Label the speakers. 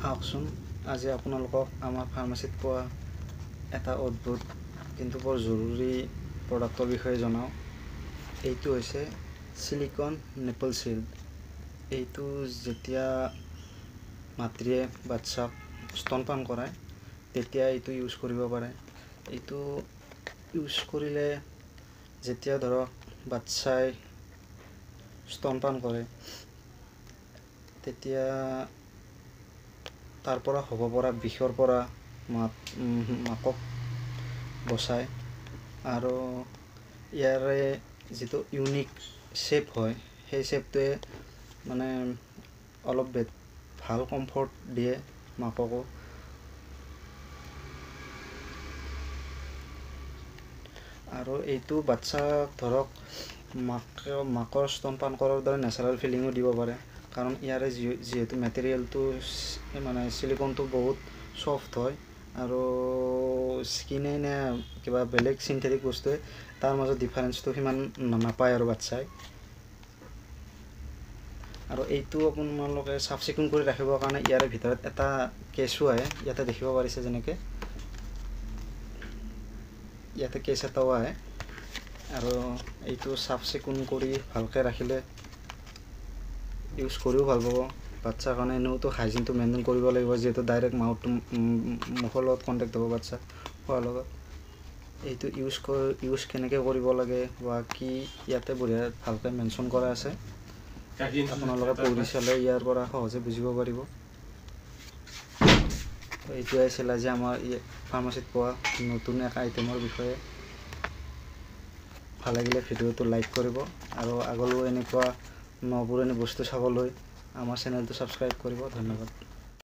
Speaker 1: আহকচোন আজি আপোনালোকক আমাৰ ফাৰ্মাচীত পোৱা এটা অদ্ভুত কিন্তু বৰ জৰুৰী প্ৰডাক্টৰ বিষয়ে জনাওঁ। এইটো হৈছে সিলিকন নিপল শিল্ড। এইটো যেতিয়া মাতৃয়ে বাচ্চাক স্তনপান কৰায় তেতিয়া এইটো ইউজ কৰিব পাৰে। এইটো ইউজ কৰিলে যেতিয়া ধৰক বাচ্চাই স্তনপান কৰে তেতিয়া তাৰ পৰা হ'ব পৰা বিষৰ পৰা মাকক বচায় আৰু ইয়াৰে যিটো ইউনিক শ্বেপ হয় সেই শ্বেপটোৱে মানে অলপ ভাল কমফৰ্ট দিয়ে মাককো। আৰু এইটো বাচ্চাক ধৰক মাকৰ স্তনপান কৰাৰ দৰে নেচাৰেল ফিলিঙো দিব পাৰে, কাৰণ ইয়াৰে যিহেতু মেটেৰিয়েলটো মানে সিলিকনটো বহুত সফ্ট হয় আৰু স্কিনে নে কিবা বেলেগ চিন্থেটিক বস্তুৱে তাৰ মাজত ডিফাৰেঞ্চটো সিমান নাপায় আৰু বাচ্চাই। আৰু এইটো আপোনালোকে চাফ চিকুণ কৰি ৰাখিবৰ কাৰণে ইয়াৰে ভিতৰত এটা কেঁচু আহে, ইয়াতে দেখিব পাৰিছে যেনেকৈ ইয়াতে কেঁচ এটাও আহে। আৰু এইটো চাফ চিকুণ কৰি ভালকৈ ৰাখিলে ইউজ কৰিও ভাল পাব। বাচ্চাৰ কাৰণে এনেওতো হাইজিনটো মেইনটেইন কৰিব লাগিব, যিহেতু ডাইৰেক্ট মুখৰ লগত কণ্টেক্ট হ'ব বাচ্চা খোৱাৰ লগত। এইটো ইউজ কেনেকৈ কৰিব লাগে বা কি ইয়াতে বঢ়িয়া ভালকৈ মেনশ্যন কৰা আছে, আপোনালোকে পঢ়ি চালে ইয়াৰ পৰা সহজে বুজিব পাৰিব। এইটোৱে আছিল আজি আমাৰ ফাৰ্মাচীত পোৱা নতুন এক আইটেমৰ বিষয়ে। ভাল লাগিলে ভিডিঅ'টো লাইক কৰিব আৰু আগলৈও এনেকুৱা নপুৰণি বস্তু চাবলৈ আমাৰ চেনেলটো ছাবস্ক্ৰাইব কৰিব। ধন্যবাদ।